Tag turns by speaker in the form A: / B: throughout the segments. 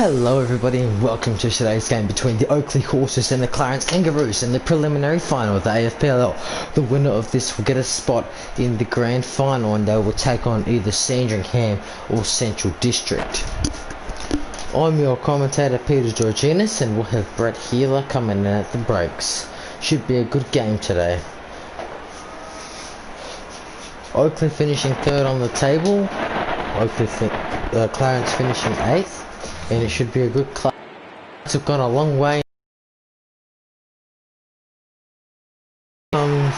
A: Hello everybody and welcome to today's game between the Oakleigh Horses and the Clarence Kangaroos in the preliminary final of the AFPLL. The winner of this will get a spot in the grand final and they will take on either Sandringham or Central District. I'm your commentator Peter Georginas and we'll have Brett Healer coming in at the breaks. Should be a good game today. Oakleigh finishing third on the table, Clarence finishing 8th. And it should be a good class. It's gone a long way. The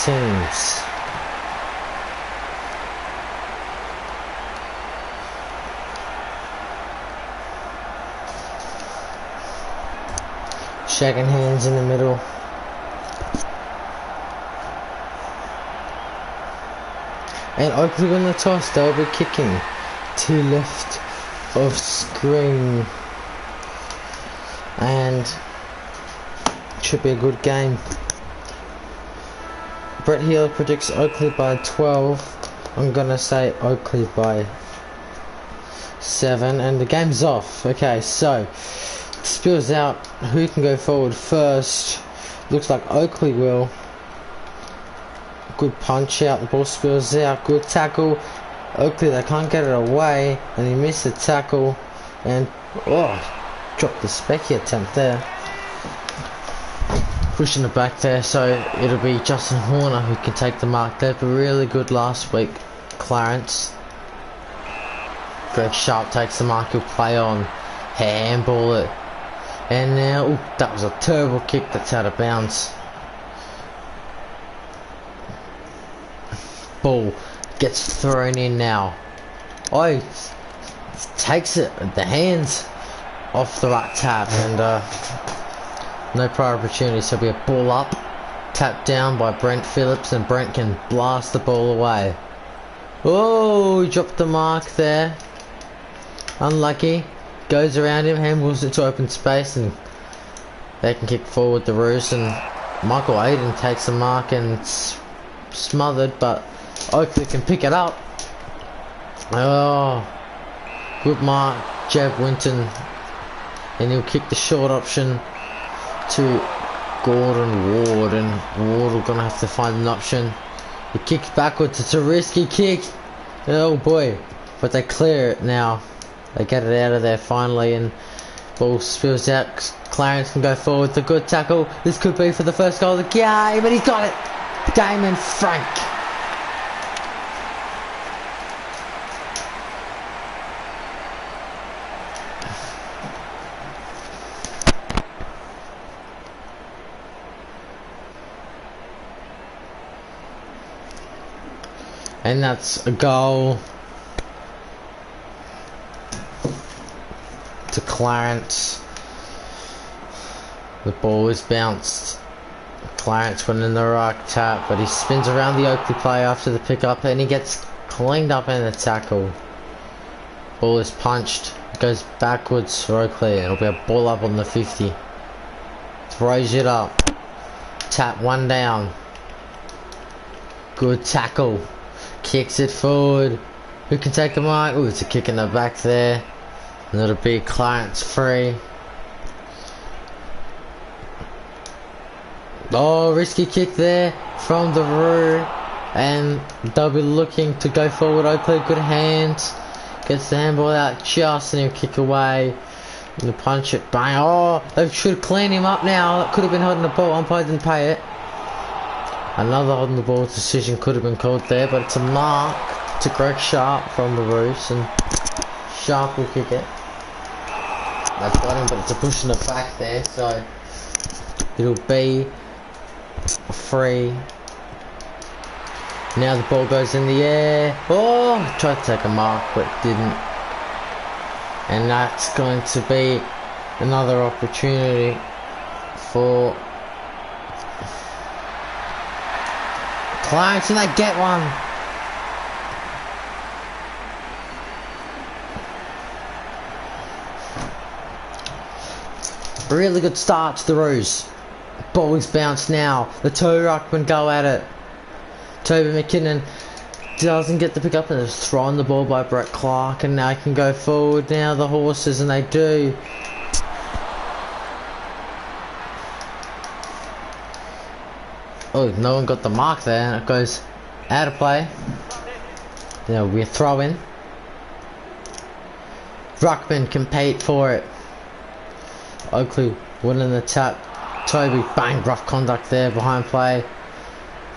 A: teams. Shaking hands in the middle. And Oakleigh win the toss. They'll be kicking to left of screen, and should be a good game. Brett Healer predicts Oakleigh by 12. I'm gonna say Oakleigh by 7, and the game's off. Okay, so spills out who can go forward first. Looks like Oakleigh will. Good punch out, the ball spills out, good tackle. Oakleigh, they can't get it away, and he missed the tackle, and dropped the specky attempt there. Pushing it back there, so it'll be Justin Horner who can take the mark. They were really good last week, Clarence. Greg Sharp takes the mark, he'll play on, handball it, and now, that was a terrible kick that's out of bounds. Ball gets thrown in now. Takes it with the hands off the right tap, and no prior opportunity, so it'll be a ball up, tapped down by Brent Phillips, and Brent can blast the ball away. Oh, he dropped the mark there. Unlucky. Goes around him, handballs it to open space, and they can kick forward the Roos, and Michael Aiden takes the mark and it's smothered, but Oakleigh can pick it up. Oh, good mark, Jeb Winton, and he'll kick the short option to Gordon Ward, and Ward will gonna have to find an option. He kicks backwards, it's a risky kick. Oh boy, but they clear it now. They get it out of there finally, and ball spills out. Clarence can go forward, the good tackle. This could be for the first goal of the game, but he's got it. Damon Frank. And that's a goal to Clarence. The ball is bounced. Clarence went in the right tap, but he spins around the Oakleigh player after the pickup, and he gets cleaned up in the tackle. Ball is punched, goes backwards for Oakleigh, and it'll be a ball up on the 50. Throws it up. Tap one down. Good tackle. Kicks it forward. Who can take the mark? Oh, it's a kick in the back there. And it'll be Clarence free. Oh, risky kick there from the Roo. And they'll be looking to go forward. Oakleigh, good hands. Gets the handball out just, and he'll kick away. And the punch it. Bang. Oh, they should clean him up now. That could have been holding the ball. Umpire didn't pay it. Another holding the ball decision could have been called there, but it's a mark to Greg Sharp from the Roos, and Sharp will kick it. They've got him, but it's a push in the back there, so it'll be free. Now the ball goes in the air. Oh, tried to take a mark, but didn't. And that's going to be another opportunity for Clarence, and they get one. Really good start to the Roos. Ball is bounced now. The toe ruckman go at it. Toby McKinnon doesn't get the pick up and is thrown the ball by Brett Clark, and now he can go forward now, the horses, and they do. Oh, no one got the mark there, and it goes out of play. Now we're throwing. Ruckman compete for it. Oakleigh winning the tap. Toby, bang, rough conduct there, behind play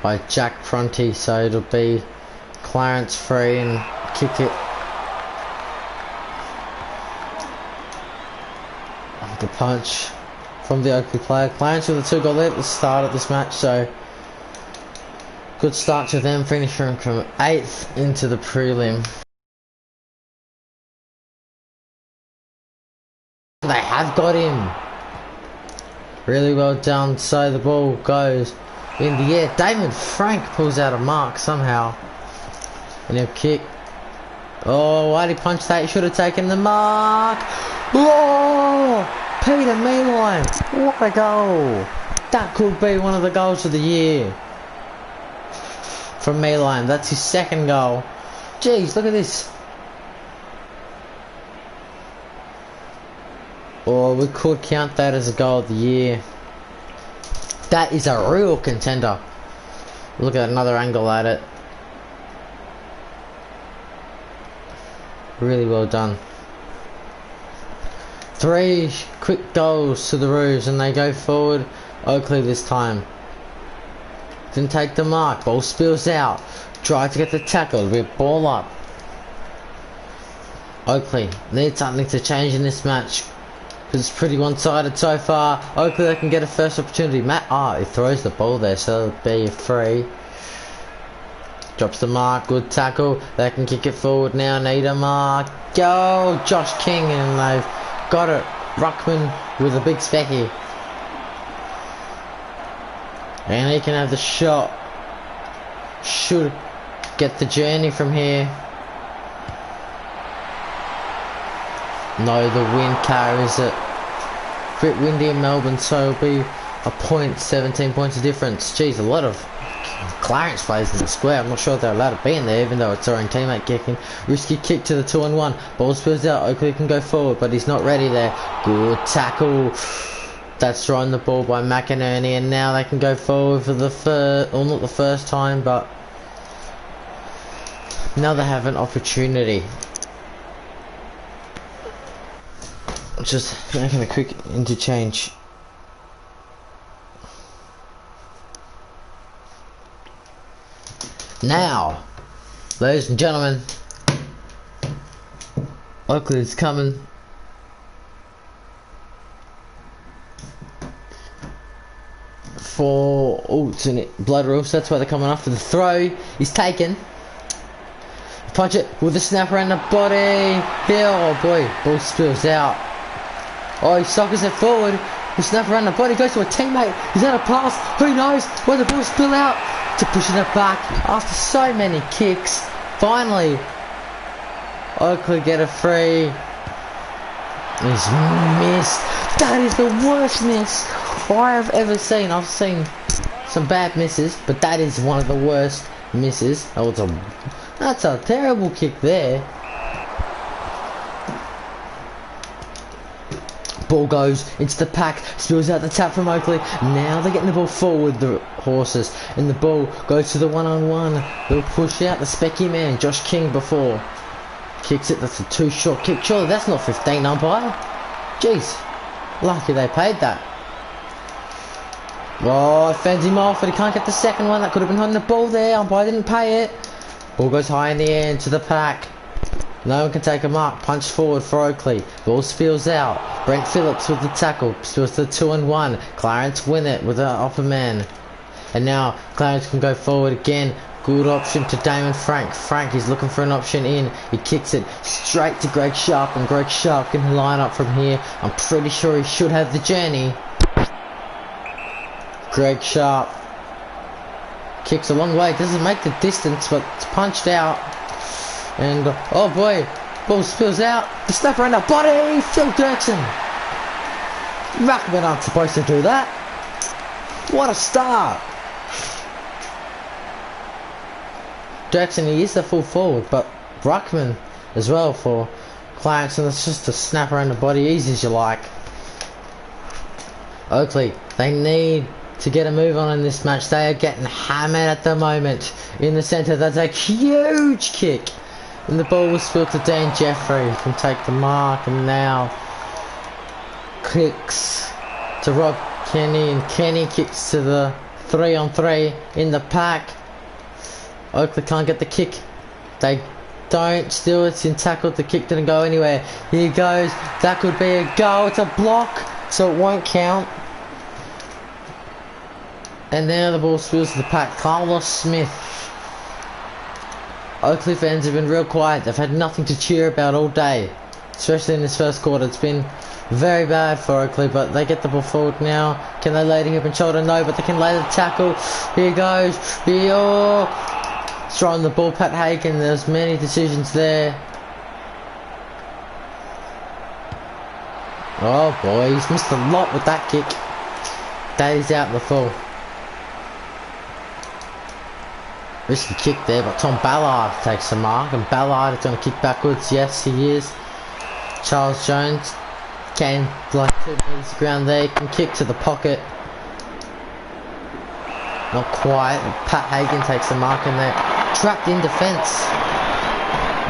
A: by Jack Prunty, so it'll be Clarence free and kick it. The punch from the Oakleigh player. Clarence with a 2-goal lead at the start of this match, so good start to them, finishing from 8th into the prelim. They have got him. Really well done. So the ball goes in the air. Damon Frank pulls out a mark somehow. And he'll kick. Oh, why'd he punch that? He should have taken the mark. Oh, Peter Meeline. What a goal. That could be one of the goals of the year. From Meeline. That's his 2nd goal. Jeez, look at this. Or we could count that as a goal of the year. That is a real contender. Look at another angle at it. Really well done. 3 quick goals to the Roos, and they go forward. Oakleigh this time. Didn't take the mark. Ball spills out. Try to get the tackle. We're ball up. Oakleigh need something to change in this match. It's pretty one-sided so far. Oakleigh, they can get a first opportunity. He throws the ball there, so it'll be a free. Drops the mark, good tackle. They can kick it forward now. Need a mark. Go, Josh King, and they've got it. Ruckman with a big specky, and he can have the shot. Should get the journey from here. No, the wind carries it. Bit windy in Melbourne, so it'll be a point, 17 points of difference. Jeez, a lot of Clarence players in the square. I'm not sure if they're allowed to be in there, even though it's their own teammate kicking. Risky kick to the 2-on-1. Ball spills out. Oakleigh can go forward, but he's not ready there. Good tackle. That's thrown the ball by McInerney, and now they can go forward for the first, or not the first time, but now they have an opportunity. Just making a quick interchange. Now, ladies and gentlemen, Oakleigh is coming. For alternate blood rules, that's why they're coming after the throw. He's taken. Punch it with a snap around the body. Here, oh boy, ball spills out. Oh, he sockers it forward. He snap around the body, goes to a teammate. He's out of pass. Who knows where the ball spill out? To pushing it back after so many kicks. Finally, Oakleigh get a free. He's missed. That is the worst miss I have ever seen. I've seen some bad misses, but that is one of the worst misses. That's a terrible kick there. Ball goes into the pack, spills out the tap from Oakleigh. Now they're getting the ball forward, the horses, and the ball goes to the 1-on-1. They'll push out the specky man, Josh King, before kicks it. That's a too short kick. Surely that's not 15, umpire. Jeez, lucky they paid that. Oh, fends him off, but he can't get the second one. That could have been on the ball there. Umpire didn't pay it. Ball goes high in the air into the pack. No one can take a mark. Punch forward for Oakleigh. Ball spills out. Brent Phillips with the tackle. Spills to the 2-on-1. Clarence win it with an upper man. And now Clarence can go forward again. Good option to Damon Frank. Frank is looking for an option in. He kicks it straight to Greg Sharp, and Greg Sharp can line up from here. I'm pretty sure he should have the journey. Greg Sharp kicks a long way. Doesn't make the distance, but it's punched out. And oh boy, ball spills out. The snap around the body. Phil Dirksen. Ruckman aren't supposed to do that. What a start. Jackson, he is the full forward, but Ruckman as well for Clarence, and it's just a snap around the body, easy as you like. Oakleigh, they need to get a move on in this match. They are getting hammered at the moment. In the centre, that's a huge kick. And the ball was spilled to Dan Jeffrey, who can take the mark, and now kicks to Rob Kenny, and Kenny kicks to the 3-on-3 in the pack. Oakleigh can't get the kick. They don't steal, it's in tackle. The kick didn't go anywhere. Here goes. That could be a goal. It's a block, so it won't count. And now the ball spills to the pack. Carlos Smith. Oakleigh fans have been real quiet. They've had nothing to cheer about all day, especially in this first quarter. It's been very bad for Oakleigh, but they get the ball forward now. Can they lay the hip and shoulder? No, but they can lay the tackle. Here goes. Throwing the ball, Pat Hagen. There's many decisions there. Oh boy, he's missed a lot with that kick. Daddy's out in the full. Risky kick there, but Tom Ballard takes the mark, and Ballard is going to kick backwards. Yes, he is. Charles Jones can, like 2 meters of ground there, can kick to the pocket. Not quite. Pat Hagen takes the mark, and they're trapped in defence.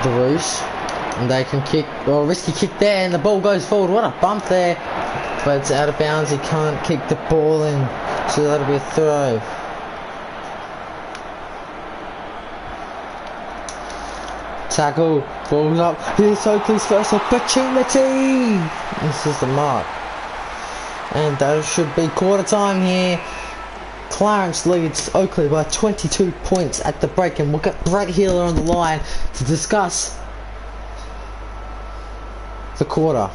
A: The Roos, and they can kick. Well, risky kick there, and the ball goes forward. What a bump there, but it's out of bounds. He can't kick the ball in, so that'll be a throw. Tackle, ball's up. Here's Oakleigh's first opportunity. This is the mark, and that should be quarter time here. Clarence leads Oakleigh by 22 points at the break, and we'll get Brett Healer on the line to discuss the quarter.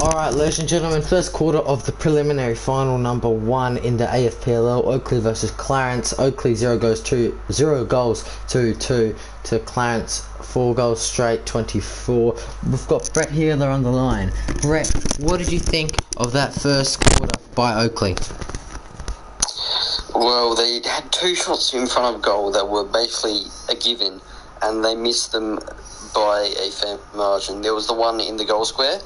A: Alright, ladies and gentlemen, first quarter of the preliminary final number 1 in the AFPLL, Oakleigh versus Clarence. Oakleigh 0 goals to 2 to Clarence 4 goals straight, 24. We've got Brett Healer on the line. Brett, what did you think of that first quarter by Oakleigh?
B: Well, they had 2 shots in front of goal that were basically a given, and they missed them by a fair margin. There was the one in the goal square,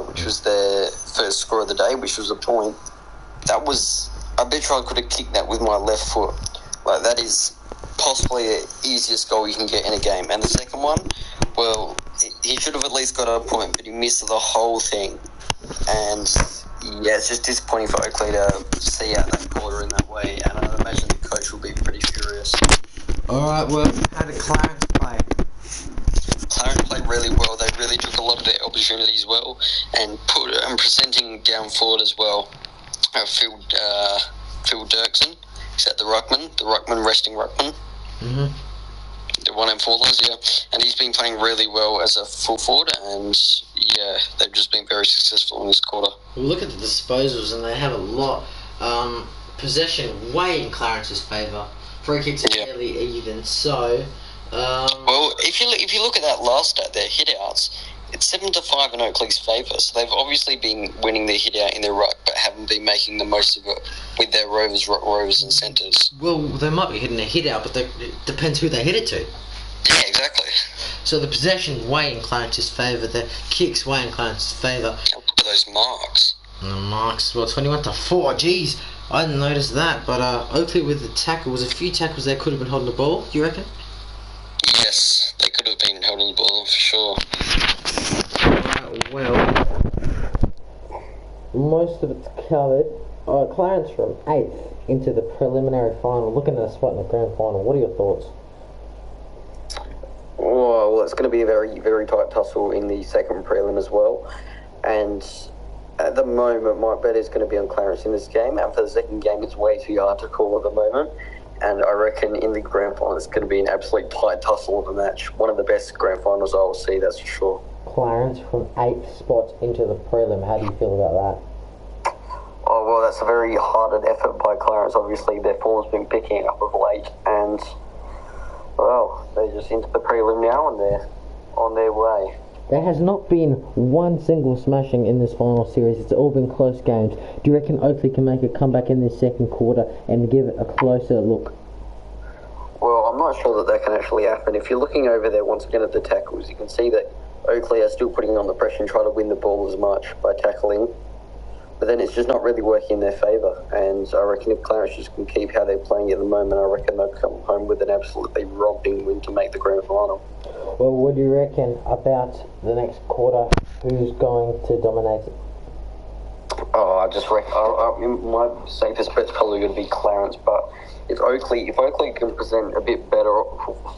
B: which was their first score of the day, which was a point. That was, I bet you I could have kicked that with my left foot. Like, that is possibly the easiest goal you can get in a game. And the second one, well, he should have at least got a point, but he missed the whole thing. And yeah, it's just disappointing for Oakleigh to see out that quarter in that way, and I imagine the coach will be pretty furious.
A: Alright, well, how did Clarence play?
B: Clarence played really well. They really took a lot of their opportunities well, and presenting down forward as well. Phil Dirksen, is that the Ruckman, resting Ruckman?
A: Mm-hmm.
B: The 1-4ers, yeah. And he's been playing really well as a full forward, and yeah, they've just been very successful in this quarter.
A: We'll look at the disposals, and they have a lot. Possession way in Clarence's favour. Free kicks are fairly even, so...
B: well, if you look at that last stat, their hit-outs, it's 7-5 in Oakleigh's favour, so they've obviously been winning their hit-out in their ruck, but haven't been making the most of it with their rovers and centres.
A: Well, they might be hitting a hit-out, but it depends who they hit it to.
B: Yeah, exactly.
A: So the possession way in Clarence's favour, the kicks way in Clarence's favour.
B: Look at those marks.
A: And the marks, well, 21-4, jeez, I didn't notice that, but Oakleigh with the tackles, a few tackles there could have been holding the ball, do you reckon?
B: Yes, they could have been holding the ball, for sure.
A: Well, most of it's covered. Clarence from 8th into the preliminary final, looking at a spot in the grand final. What are your thoughts?
B: Well, it's going to be a very, very tight tussle in the second prelim as well. And at the moment, my bet is going to be on Clarence in this game. And for the second game, it's way too hard to call at the moment. And I reckon in the grand final, it's going to be an absolute tight tussle of a match. One of the best grand finals I will see, that's for sure.
A: Clarence from 8th spot into the prelim. How do you feel about that?
B: Oh, well, that's a very hard effort by Clarence. Obviously, their form's been picking up of late, and, well, they're just into the prelim now, and they're on their way.
A: There has not been one single smashing in this final series. It's all been close games. Do you reckon Oakleigh can make a comeback in this second quarter and give it a closer look?
B: Well, I'm not sure that can actually happen. If you're looking over there once again at the tackles, you can see that Oakleigh are still putting on the pressure and trying to win the ball as much by tackling. But then it's just not really working in their favour. And I reckon if Clarence just can keep how they're playing at the moment, I reckon they'll come home with an absolutely romping win to make the grand final.
A: Well, what do you reckon about the next quarter? Who's going to dominate it?
B: Oh, I just reckon my safest bet's probably going to be Clarence. But if Oakleigh can present a bit better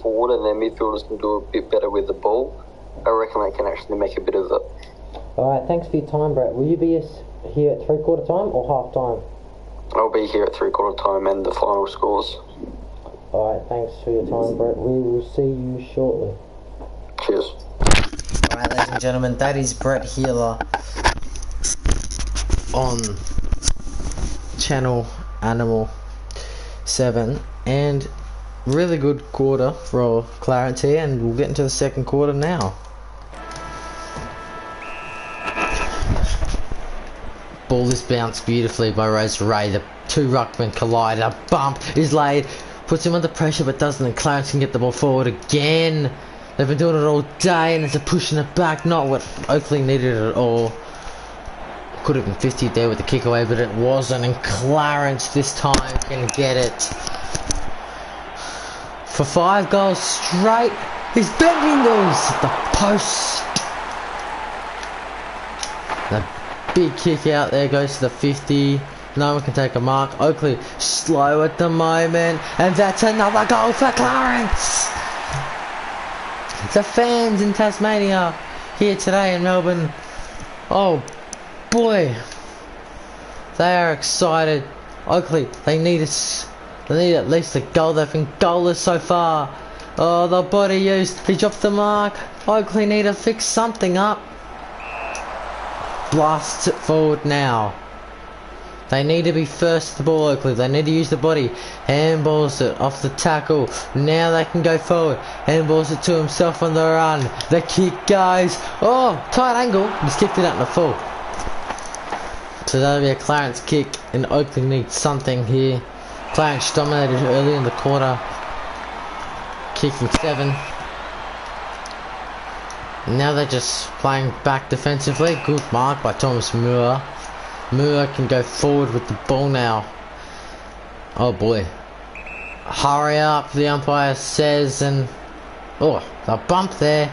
B: forward and their midfielders can do a bit better with the ball, I reckon they can actually make a bit of it.
A: Alright, thanks for your time, Brett. Will you be here at 3/4 time or half time?
B: I'll be here at 3/4 time and the final scores.
A: Alright, thanks for your time, Brett. We will see you shortly.
B: Cheers.
A: Alright, ladies and gentlemen, that is Brett Healer on Channel Animal 7, and really good quarter for Clarence here, and we'll get into the second quarter now. Ball is bounced beautifully by Rose Ray. The two ruckmen collide. A bump is laid, puts him under pressure but doesn't, and Clarence can get the ball forward again. They've been doing it all day, and it's a pushing it back, not what Oakleigh needed at all. Could have been 50 there with the kick away, but it wasn't, and Clarence this time can get it. For 5 goals straight, he's bending those at the post. The big kick out there goes to the 50. No one can take a mark. Oakleigh slow at the moment, and that's another goal for Clarence. The fans in Tasmania here today in Melbourne, oh boy, they are excited. Oakleigh, they need at least a goal. They've been goalless so far. Oh, the body use, he dropped the mark. Oakleigh need to fix something up. Blasts it forward now. They need to be first at the ball, Oakleigh. They need to use the body. Handballs it off the tackle. Now they can go forward. Handballs it to himself on the run. The kick goes. Oh, tight angle. He's kicked it out in the full. So that'll be a Clarence kick, and Oakleigh needs something here. Clarence dominated early in the quarter. Kicking 7. Now they're just playing back defensively. Good mark by Thomas Moore. Moore can go forward with the ball now. Oh boy. Hurry up, the umpire says, and oh, a bump there.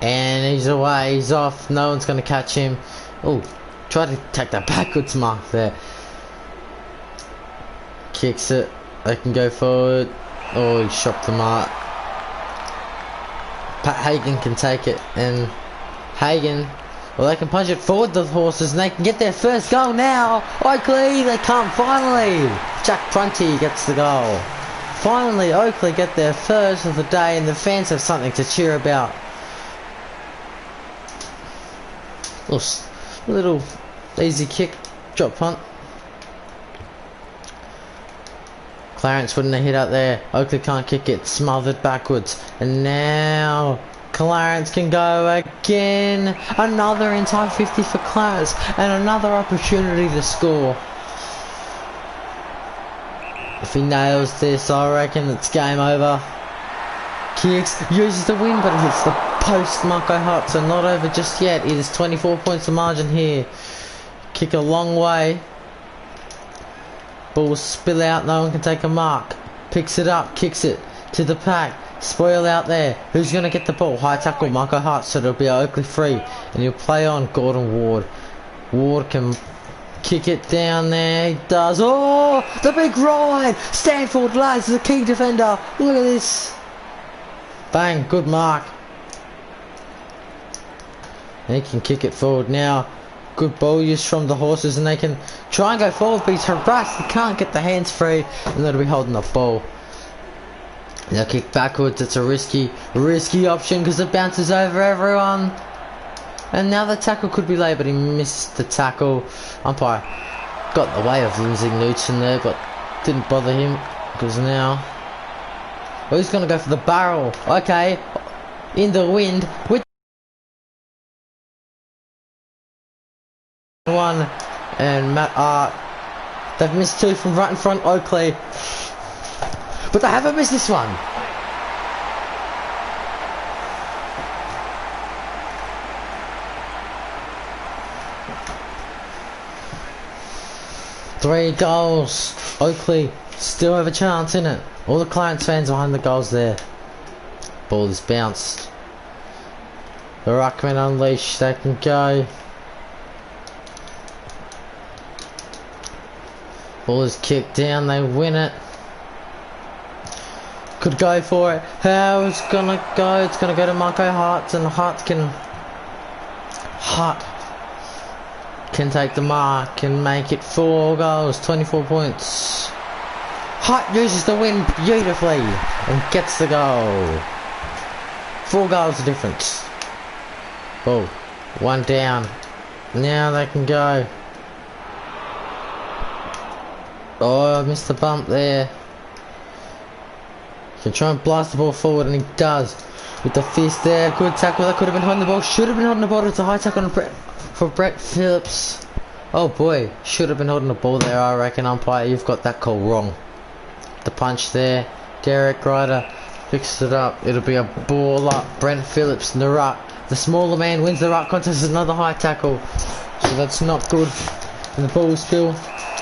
A: And he's away, he's off, no one's going to catch him. Oh, try to take that backwards mark there. Kicks it, they can go forward. Oh, he shot the mark. Pat Hagen can take it, and Hagen, well, they can punch it forward, the horses, and they can get their first goal now. Oakleigh, they come finally. Jack Prunty gets the goal. Finally, Oakleigh get their first of the day, and the fans have something to cheer about. Little easy kick, drop punt. Clarence wouldn't have hit out there. Oakleigh can't kick it, smothered backwards, and now Clarence can go again. Another inside 50 for Clarence, and another opportunity to score. If he nails this, I reckon it's game over. Kicks, uses the win, but it hits the post. Marco Hart, so not over just yet. It is 24 points of margin here. Kick a long way. Ball spill out, no one can take a mark. Picks it up, kicks it to the pack. Spoil out there. Who's going to get the ball? High tackle, Marco Hart, so it'll be Oakleigh free. And he'll play on Gordon Ward. Ward can kick it down there. He does. Oh, the big ride. Stanford lads, the key defender. Look at this. Bang, good mark. He can kick it forward now. Good ball use from the horses, and they can try and go forward, but he's harassed. He can't get the hands free, and they'll be holding the ball. Now kick backwards. It's a risky option because it bounces over everyone. And now the tackle could be late, but he missed the tackle. Umpire got in the way of losing Newton there, but didn't bother him because now. Oh, he's gonna go for the barrel. Okay, in the wind with one, and they've missed two from right in front Oakleigh, but they haven't missed this one. Three goals. Oakleigh still have a chance in it. All the Clarence fans behind the goals there. Ball is bounced. The Ruckman unleashed. They can go. Ball is kicked down. They win it. Could go for it. How it's gonna go? It's gonna go to Marco Hart, and Hart can take the mark and make it 4 goals, 24 points. Hart uses the win beautifully and gets the goal. 4 goals of difference. Oh, one down. Now they can go. Oh, I missed the bump there. Can try and blast the ball forward, and he does. With the fist there, good tackle. That could have been holding the ball. Should have been holding the ball. It's a high tackle for Brett Phillips. Oh boy, should have been holding the ball there, I reckon. Umpire, you've got that call wrong. The punch there. Derek Ryder picks it up. It'll be a ball up. Brent Phillips in the ruck. The smaller man wins the ruck contest. Another high tackle. So that's not good. And the ball still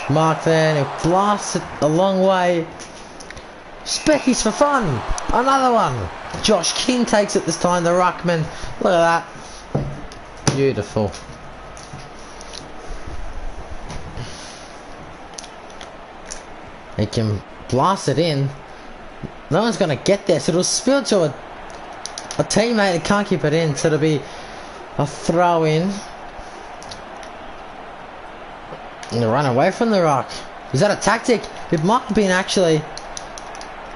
A: marked there, and he blasts it a long way. Speckies for fun. Another one. Josh King takes it this time. The ruckman. Look at that. Beautiful. He can blast it in. No one's going to get there, so it'll spill to a teammate that can't keep it in, so it'll be a throw in. And they run away from the rock. Is that a tactic? It might have been actually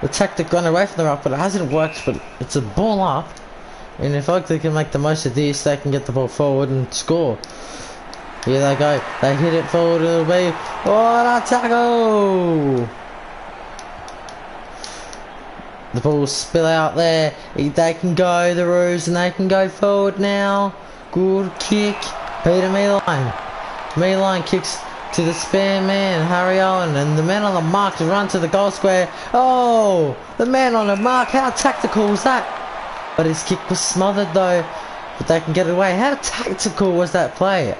A: the tactic run away from the rock, but it hasn't worked. But it's a ball up, and if Oakleigh can make the most of this, they can get the ball forward and score. Here they go. They hit it forward. It'll be what a tackle! The ball will spill out there. They can go the Roos, and they can go forward now. Good kick. Peter Mealine. Mealine kicks to the spare man, Harry Owen, and the man on the mark to run to the goal square. Oh, the man on the mark. How tactical was that? But his kick was smothered though. But they can get it away. How tactical was that play?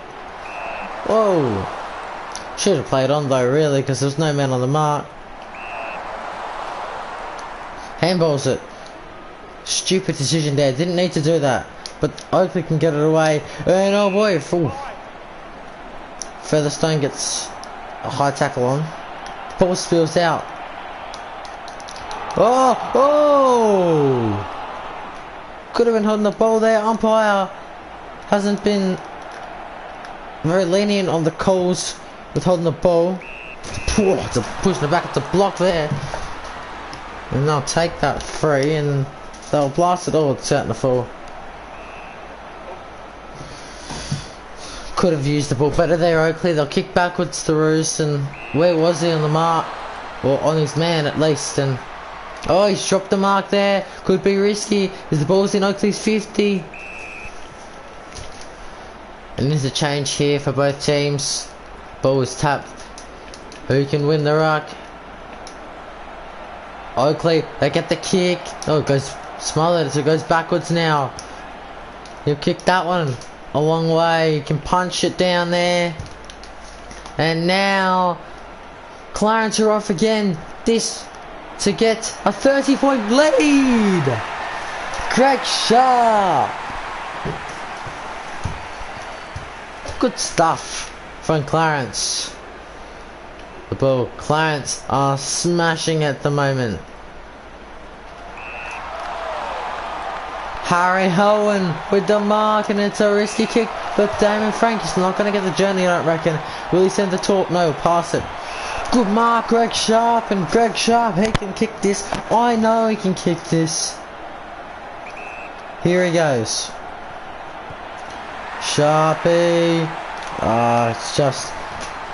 A: Whoa. Should have played on though, really, because there was no man on the mark. Handballs it. Stupid decision there. Didn't need to do that. But Oakleigh can get it away. And oh boy. Ooh. Featherstone gets a high tackle on. The ball spills out. Oh! Oh! Could have been holding the ball there. Umpire hasn't been very lenient on the calls with holding the ball. It's a push in the back. It's a block there. And they'll take that free and they'll blast it all. It's out in the fall. Could have used the ball better there, Oakleigh. They'll kick backwards to Roos, and where was he on the mark? Or on his man at least. And oh, he's dropped the mark there. Could be risky as the ball's in Oakleigh's 50. And there's a change here for both teams. Ball is tapped. Who can win the ruck? Oakleigh, they get the kick. Oh, it goes smothered, so it goes backwards now. He'll kick that one a long way. You can punch it down there. And now Clarence are off again. This to get a 30-point lead. Greg Sharp. Good stuff from Clarence. The ball. Clarence are smashing at the moment. Harry Howen with the mark, and it's a risky kick, but Damon Frank is not going to get the journey, I don't reckon. Will he send the talk? No, pass it. Good mark, Greg Sharp, and Greg Sharp, he can kick this. I know he can kick this. Here he goes. Sharpie. It's just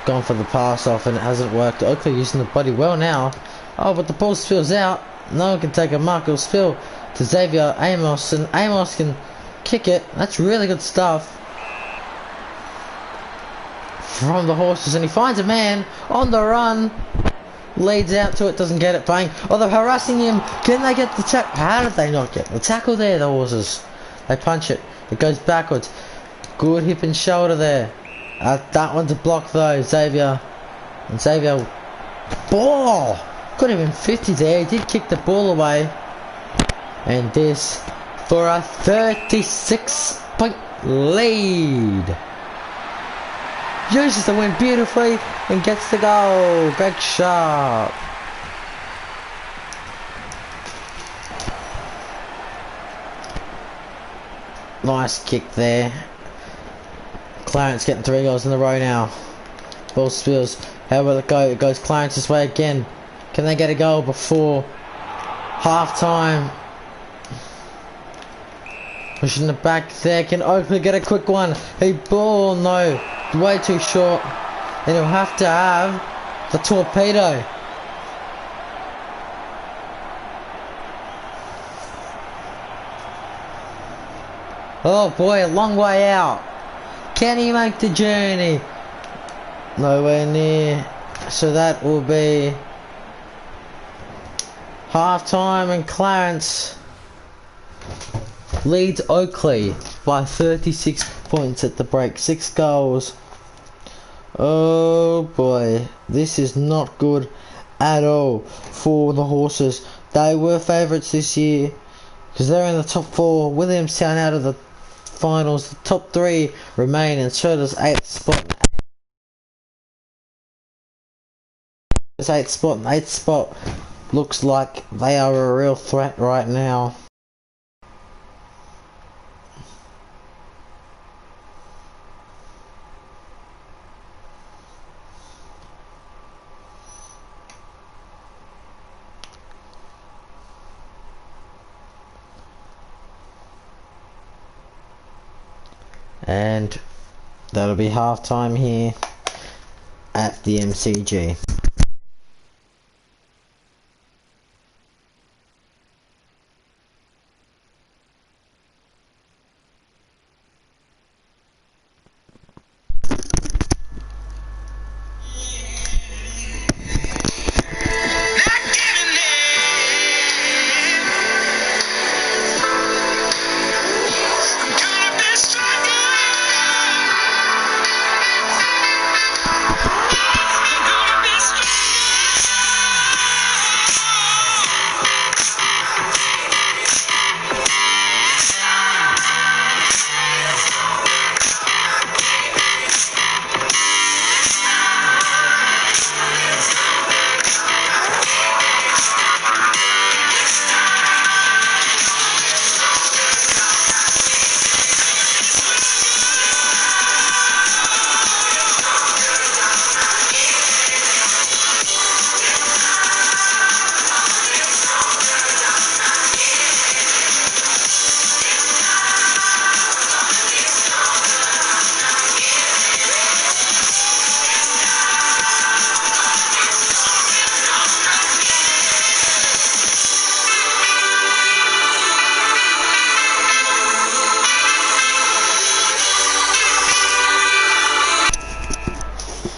A: gone for the pass off and it hasn't worked. Oakleigh using the body well now. Oh, but the ball spills out. No one can take a mark. It'll spill to Xavier Amos, and Amos can kick it. That's really good stuff from the horses, and he finds a man on the run, leads out to it, doesn't get it, bang. Oh, they're harassing him. Can they get the tackle? How did they not get the tackle there, the horses? They punch it, it goes backwards. Good hip and shoulder there. That one's a block though, Xavier. And Xavier, ball! Could have been 50 there, he did kick the ball away. And this for a 36-point lead. Uses the win beautifully and gets the goal. Greg Sharp. Nice kick there. Clarence getting 3 goals in a row now. Ball spills. How will it go? It goes Clarence's way again. Can they get a goal before half time? Pushing the back there. Can Oakleigh get a quick one? He ball, no. Way too short. And he'll have to have the torpedo. Oh boy, a long way out. Can he make the journey? Nowhere near. So that will be half time, and Clarence leads Oakleigh by 36 points at the break. 6 goals. Oh boy, this is not good at all for the horses. They were favourites this year because they're in the top 4. Williamstown out of the finals. The top 3 remain, and so does 8th spot. 8th spot and 8th spot looks like they are a real threat right now. And that'll be half time here at the MCG.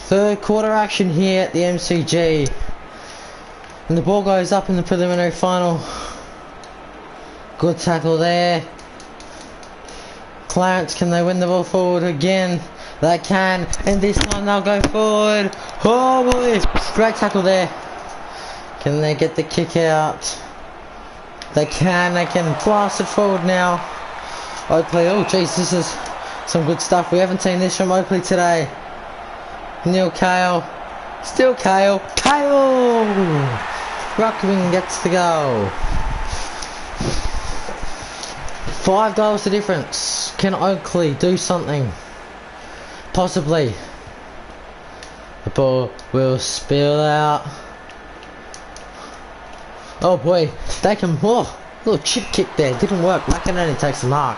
A: Third quarter action here at the MCG, and the ball goes up in the preliminary final. Good tackle there. Clarence, can they win the ball forward again? They can, and this time they'll go forward. Oh boy, great tackle there. Can they get the kick out? They can blast it forward now. Oakleigh, oh jeez, this is some good stuff. We haven't seen this from Oakleigh today. Neil Kale, still Kale, Ruckman gets the goal. 5 goals the difference. Can Oakleigh do something? Possibly. The ball will spill out. Oh boy, they can, oh, little chip kick there, didn't work. McInerney takes the mark.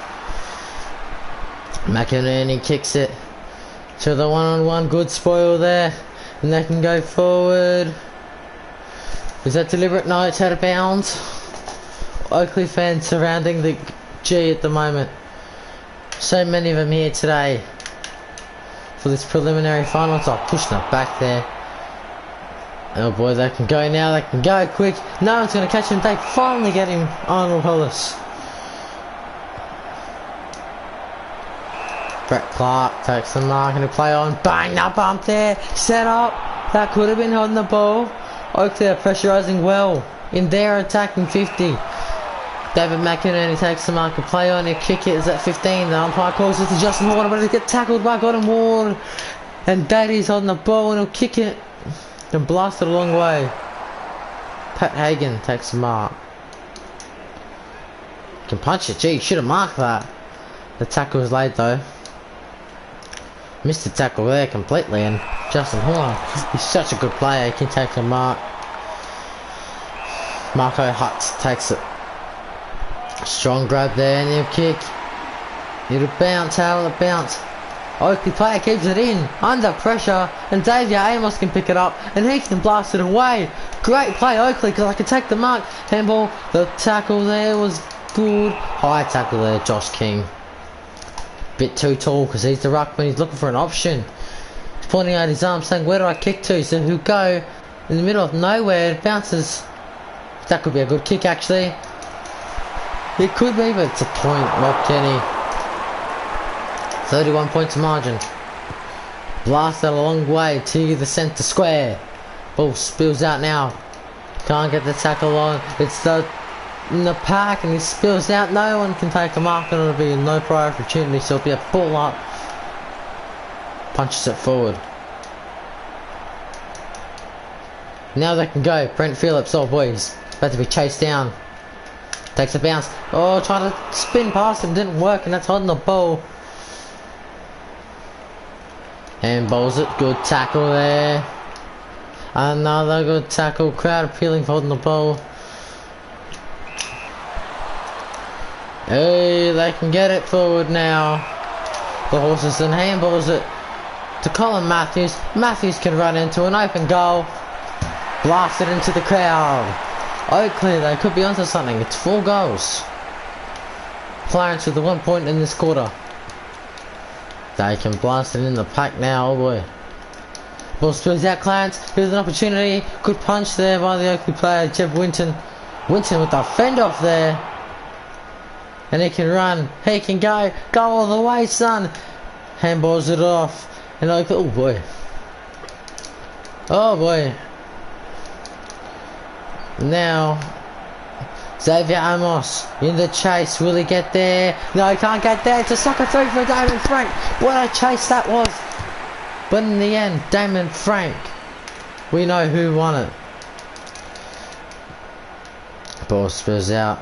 A: McInerney kicks it to the one-on-one, good spoil there. And they can go forward. Is that deliberate? No, it's out of bounds. Oakleigh fans surrounding the G at the moment. So many of them here today for this preliminary final. So pushing it back there. Oh boy, they can go now. They can go quick. No one's going to catch him. They finally get him. Arnold Hollis. Brett Clark takes the mark and a play on. Bang, that bump there. Set up. That could have been holding the ball. Oakleigh are pressurising well in their attacking 50. David McInerney takes the mark, a play on, a kick it is at 15. The umpire calls it to Justin Ward, but he gets tackled by Gordon Ward. And Daddy's holding the ball and he'll kick it and blast it a long way. Pat Hagen takes the mark. Can punch it, gee, should have marked that. The tackle was late though. Missed the tackle there completely, and Justin Horner, he's such a good player, he can take the mark. Marco Hutz takes it. Strong grab there, and he'll kick. It'll bounce, how will it bounce? Oakleigh player keeps it in, under pressure, and Xavier Amos can pick it up, and he can blast it away. Great play Oakleigh, because I can take the mark. Handball, the tackle there was good. High tackle there, Josh King. Bit too tall, because he's the ruckman, he's looking for an option. He's pointing out his arm, saying, where do I kick to? So he'll go in the middle of nowhere, it bounces. That could be a good kick actually. It could be, but it's a point, Rob Kenny. 31 points margin. Blasted a long way to the centre square. Ball spills out now. Can't get the tackle on. It's in the pack and he spills out. No one can take a mark and it'll be no prior opportunity, so it'll be a pull up. Punches it forward. Now they can go. Brent Phillips, oh boy, he's about to be chased down. Takes a bounce. Oh, trying to spin past him, didn't work, and that's holding the ball. And bowls it, good tackle there. Another good tackle, crowd appealing for holding the ball. Hey, they can get it forward now. The Horses and handballs it to Colin Matthews. Matthews can run into an open goal. Blast it into the crowd. Oakleigh, they could be onto something. It's 4 goals. Clarence with the 1 point in this quarter. They can blast it in the pack now, oh boy. Ball spills out, Clarence. Here's an opportunity. Good punch there by the Oakleigh player, Jeb Winton. Winton with the fend off there. And he can run. He can go. Go all the way, son. Handballs it off. And Oakleigh, oh boy. Oh boy. Now, Xavier Amos in the chase. Will he get there? No, he can't get there. It's a sucker through for Damon Frank. What a chase that was. But in the end, Damon Frank, we know who won it. Ball spills out.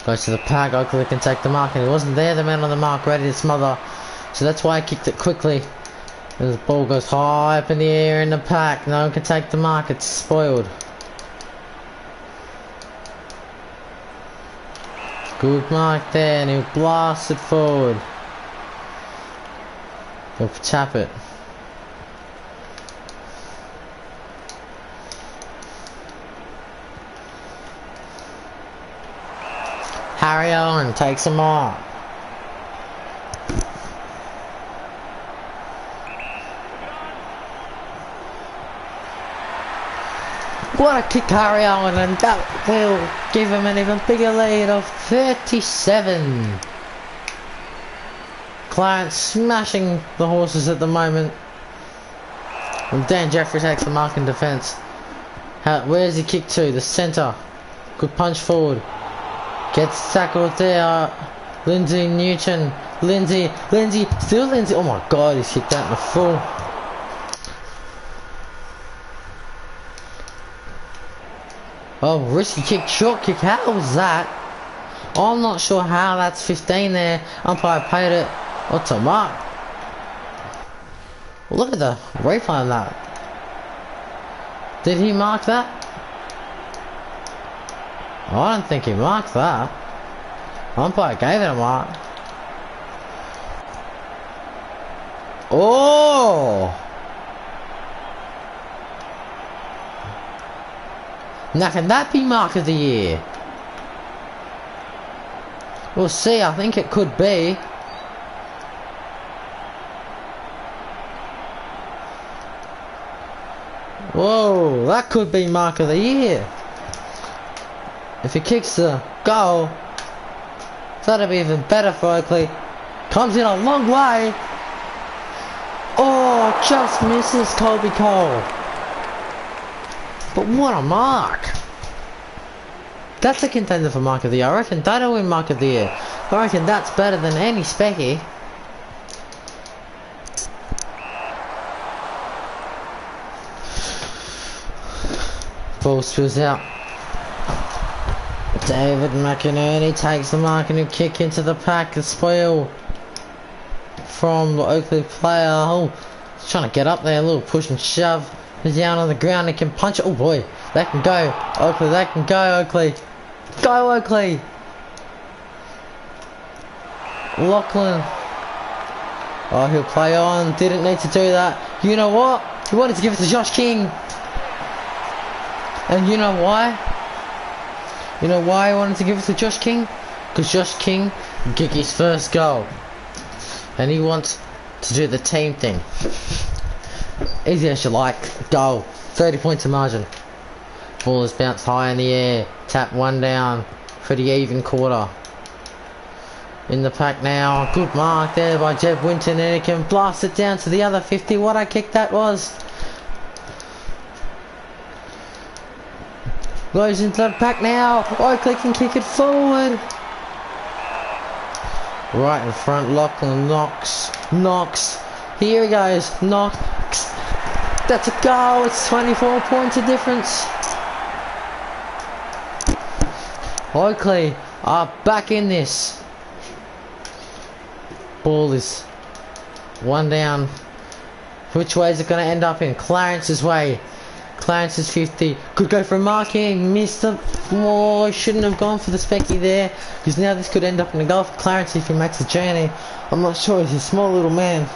A: Goes to the pack. Oakleigh can take the mark. And he wasn't there, the man on the mark, ready to smother. So that's why I kicked it quickly. And the ball goes high up in the air in the pack. No one can take the mark. It's spoiled. Good mark there, and he'll blast it forward. He'll tap it. Harry Owen takes a mark. What a kick, Harry Owen, and that will give him an even bigger lead of 37. Clarence smashing the Horses at the moment. And Dan Jeffrey takes the mark in defence. Where's he kick to? The centre. Good punch forward. Gets tackled there. Lindsay Newton. Lindsay. Still Lindsay. Oh my god, he's kicked out in the full. Oh, risky kick, short kick, how was that? I'm not sure how that's 15 there. Umpire paid it. What's a mark? Look at the replay on that. Did he mark that? I don't think he marked that. Umpire gave it a mark. Oh! Now can that be mark of the year? We'll see, I think it could be. Whoa, that could be mark of the year. If he kicks the goal, that'd be even better for Oakleigh. Comes in a long way. Oh, just misses Colby Cole. But what a mark. That's a contender for mark of the year. I reckon that'll win mark of the year. I reckon that's better than any specky. Ball spills out. David McInerney takes the marking kick into the pack. The spoil from the Oakleigh player. Oh, he's trying to get up there. A little push and shove. He's down on the ground. He can punch it. Oh boy, that can go. Oakleigh, that can go. Oakleigh. Go Oakleigh. Lachlan. Oh, he'll play on. Didn't need to do that. You know what? He wanted to give it to Josh King. And you know why? You know why he wanted to give it to Josh King? Because Josh King kicked his first goal. And he wants to do the team thing. Easy as you like. Goal. 30 points of margin. Ball is bounced high in the air. Tap one down. Pretty even quarter. In the pack now. Good mark there by Jeb Winton. And he can blast it down to the other 50. What a kick that was. Goes into the pack now. Oakleigh can kick it forward. Right in front. Lachlan knocks. Here he goes. Knocks. That's a goal. It's 24 points of difference. Oakleigh are back in this. Ball is one down. Which way is it going to end up in? Clarence's way. Clarence's 50. Could go for a marking. Missed it. Oh, shouldn't have gone for the specky there. Because now this could end up in a goal for Clarence if he makes the journey. I'm not sure. He's a small little man.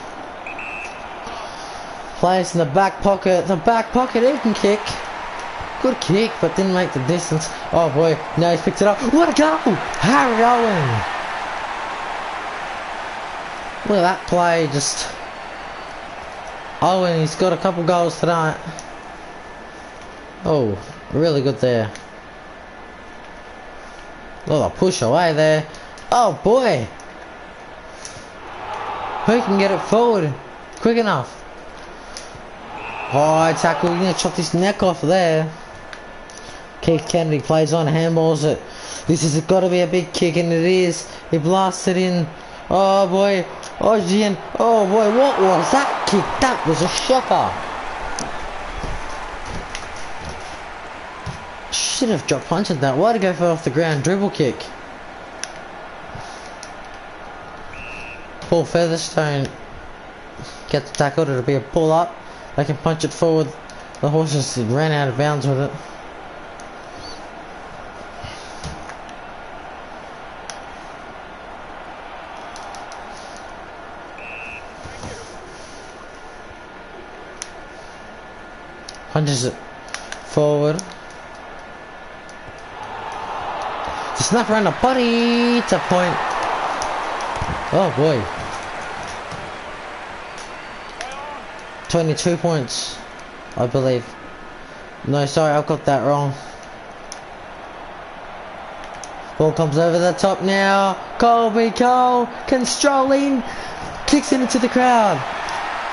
A: Plays in the back pocket. The back pocket, he can kick. Good kick, but didn't make the distance. Oh boy, now he's picked it up. What a goal! Harry Owen! Look at that play, just... Owen, he's got a couple goals tonight. Oh, really good there. Oh, the push away there. Oh boy! Who can get it forward quick enough? High tackle, you need to chop his neck off there. Keith Kennedy plays on, handballs it. This has got to be a big kick, and it is. He blasts it in. Oh boy. Oh Gian. Oh boy, what was that kick? That was a shocker. Should have drop punched that. Why to go for off the ground dribble kick? Paul Featherstone gets tackled. It'll be a pull up. They can punch it forward. The horses ran out of bounds with it. Punches it forward. The snap around the body. It's a point. Oh boy. 22 points, I believe. No, sorry, I've got that wrong. Ball comes over the top now. Colby Cole can stroll in. Kicks it into the crowd.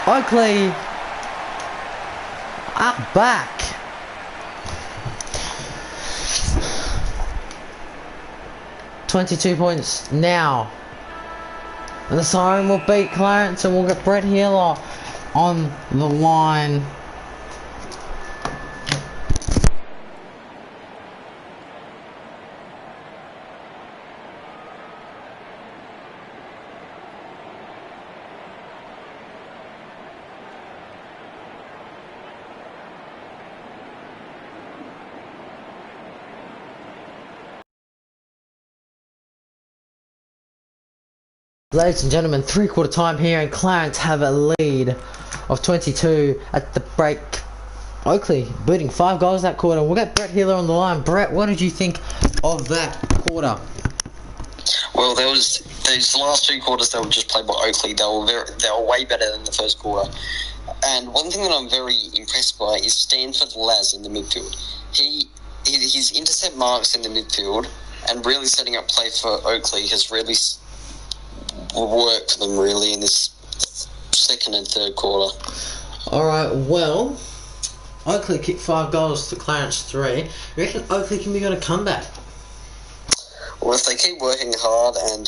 A: Oakleigh up back. $22 points now. And the siren will beat Clarence and we'll get Brett Healer on the line. Ladies and gentlemen, three-quarter time here, and Clarence have a lead of 22 at the break. Oakleigh beating 5 goals that quarter. We'll get Brett Healer on the line. Brett, what did you think of that quarter?
B: Well, there was these last 2 quarters that were just played by Oakleigh. They were way better than the first quarter. And one thing that I'm very impressed by is Stanford Laz in the midfield. His intercept marks in the midfield and really setting up play for Oakleigh has really worked for them really in this second and third quarter.
A: Alright, well, Oakleigh kicked 5 goals to Clarence 3. You reckon Oakleigh can be on a comeback?
B: Well, if they keep working hard and,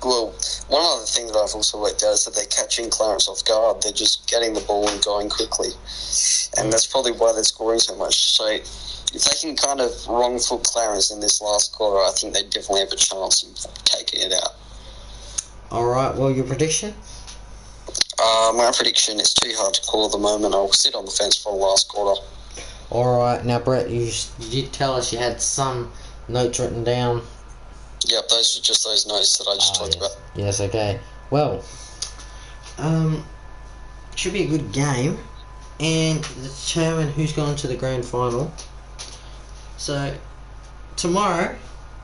B: well, one other thing that I've also worked out is that they're catching Clarence off guard. They're just getting the ball and going quickly. And that's probably why they're scoring so much. So if they can kind of wrong foot Clarence in this last quarter, I think they definitely have a chance of taking it out.
A: Alright, well, your prediction?
B: My prediction is too hard to call at the moment. I'll sit on the fence for the last quarter.
A: Alright, now Brett, you did tell us you had some notes written down.
B: Yep, those are just those notes that I just talked about.
A: Yes, okay. Well, should be a good game, and determine who's going to the grand final. So, tomorrow,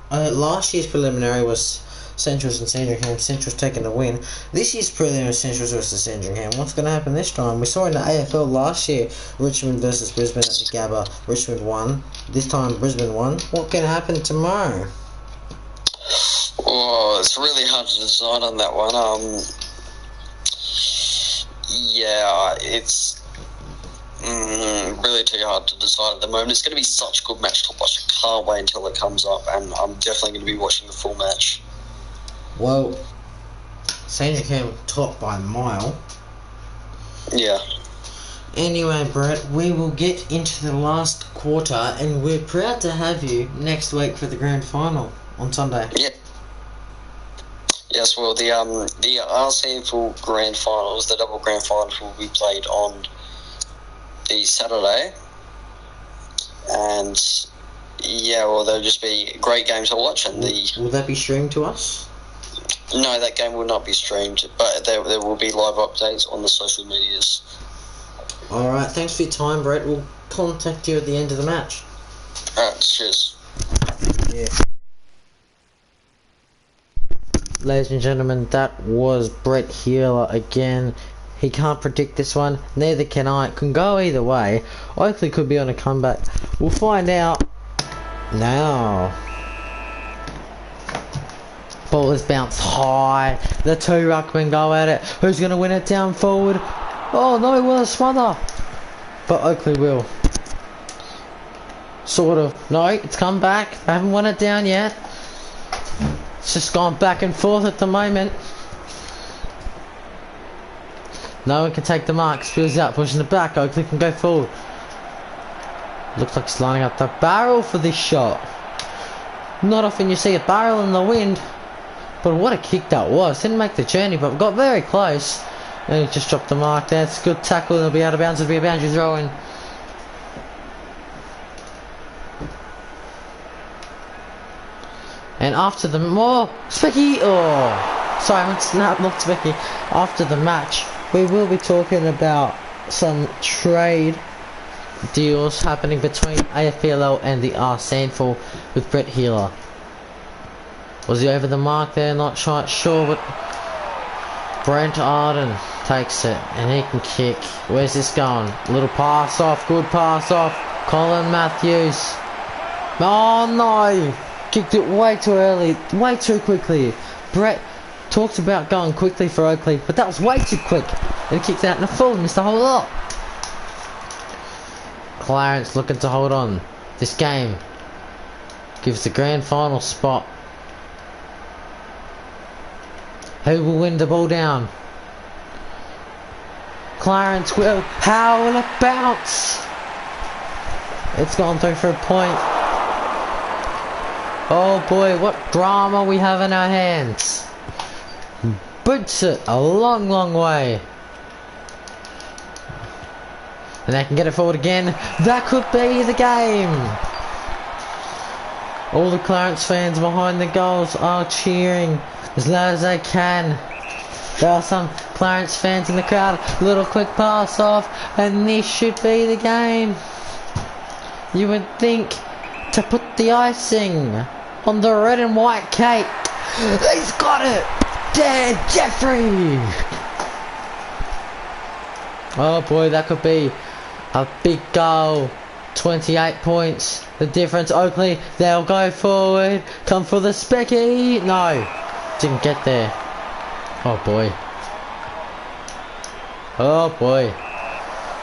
A: last year's preliminary was Centrals and Sandringham. Centrals taking the win. This year's preliminary Centrals versus Sandringham. What's going to happen this time? We saw in the AFL last year, Richmond versus Brisbane at the Gabba. Richmond won. This time Brisbane won. What can happen tomorrow?
B: Oh, it's really hard to decide on that one. Yeah, it's really too hard to decide at the moment. It's going to be such a good match to watch. I can't wait until it comes up, and I'm definitely going to be watching the full match.
A: Well, Sandringham top by a mile.
B: Yeah.
A: Anyway, Brett, we will get into the last quarter, and we're proud to have you next week for the grand final on Sunday.
B: Yeah. Yes, well, the SANFL grand finals, the double grand finals, will be played on the Saturday, and yeah, well, they'll just be great games to watch. And
A: will that be streamed to us?
B: No, that game will not be streamed, but there will be live updates on the social medias.
A: Alright, thanks for your time, Brett. We'll contact you at the end of the match.
B: Alright, cheers.
A: Yeah. Ladies and gentlemen, that was Brett Healer again. He can't predict this one, neither can I. It can go either way. Oakleigh could be on a comeback. We'll find out now. Ball is bounced high. The 2 ruckmen go at it. Who's going to win it down forward? Oh no, will a smother. But Oakleigh will. Sort of. No, it's come back. They haven't won it down yet. It's just gone back and forth at the moment. No one can take the mark. Spills out, pushing it back. Oakleigh can go forward. Looks like he's lining up the barrel for this shot. Not often you see a barrel in the wind. But what a kick that was. Didn't make the journey, but got very close. And he just dropped the mark there. It's a good tackle. It'll be out of bounds. It'll be a boundary throw in. And after the Specky, sorry, not Specky. After the match, we will be talking about some trade deals happening between AFPLL and the SANFL with Brett Healer. Was he over the mark there? Not sure, but Brent Arden takes it and he can kick. Where's this going? A little pass off, good pass off. Colin Matthews. Oh no! Kicked it way too early, way too quickly. Brett talks about going quickly for Oakleigh, but that was way too quick. And he kicked out in the full, missed the whole lot. Clarence looking to hold on. This game gives the grand final spot. Who will win the ball down? Clarence will. How will it bounce? It's gone through for a point. Oh boy, what drama we have in our hands. Boots it a long, long way. And they can get it forward again. That could be the game. All the Clarence fans behind the goals are cheering. as loud as they can. There are some Clarence fans in the crowd. Little quick pass off, and this should be the game. You would think to put the icing on the red and white cake. He's got it! Dan Jeffrey! Oh boy, that could be a big goal. 28 points. The difference. Oakleigh, they'll go forward. Come for the specky. No, didn't get there. Oh boy. Oh boy.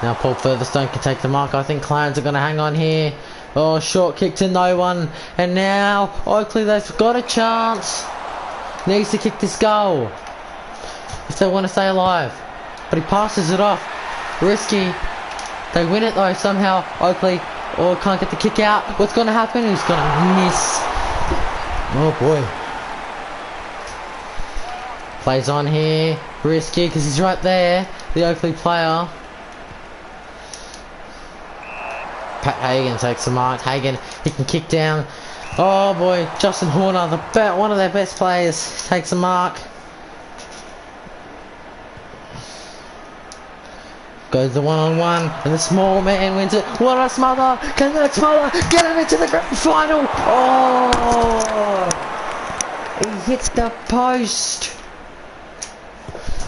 A: Now Paul Furtherstone can take the mark. I think Clarence are going to hang on here. Oh, short kick to no one. And now Oakleigh, they've got a chance. Needs to kick this goal if they want to stay alive. But he passes it off. Risky. They win it though somehow. Oakleigh, oh, can't get the kick out. What's going to happen? He's going to miss. Oh boy. Plays on here. Risky because he's right there. The Oakleigh player. Pat Hagen takes the mark. Hagen, he can kick down. Oh boy, Justin Horner, one of their best players, takes a mark. Goes the one-on-one, and the small man wins it. What a smother! Can that smother get him into the grand final? Oh! He hits the post.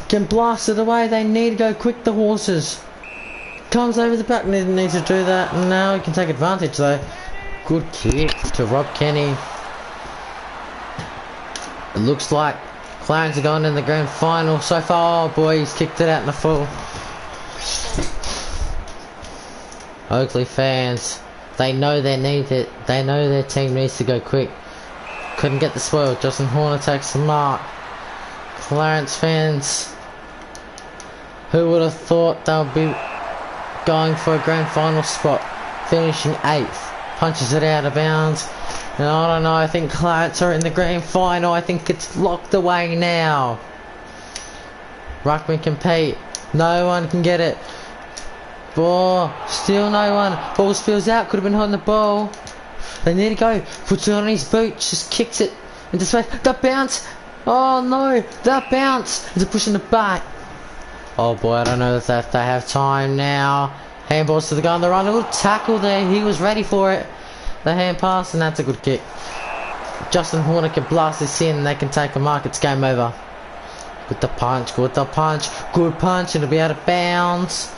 A: Can blast it away. They need to go quick, the horses. Comes over the back, didn't need to do that. Now he can take advantage though. Good kick to Rob Kenny. It looks like Clarence are going in the grand final so far. Oh boy, he's kicked it out in the full. Oakleigh fans, they know they need it. They know their team needs to go quick. Couldn't get the spoil. Justin Horner takes the mark. Clarence fans, who would have thought they'll be going for a grand final spot, finishing 8th. Punches it out of bounds. And I don't know, I think Clarence are in the grand final. I think it's locked away now. Ruckman compete. No one can get it. Ball. Still no one. Ball spills out. Could have been holding the ball. They need to go. Puts it on his boot. Just kicks it into space. That bounce. Oh no. That bounce. It's a push in the back. Oh boy, I don't know if they have time now. Handballs to the guy on the run. A little tackle there. He was ready for it. The hand pass, and that's a good kick. Justin Horner can blast this in. They can take a mark. It's game over. With the punch. With the punch. Good punch. It'll be out of bounds.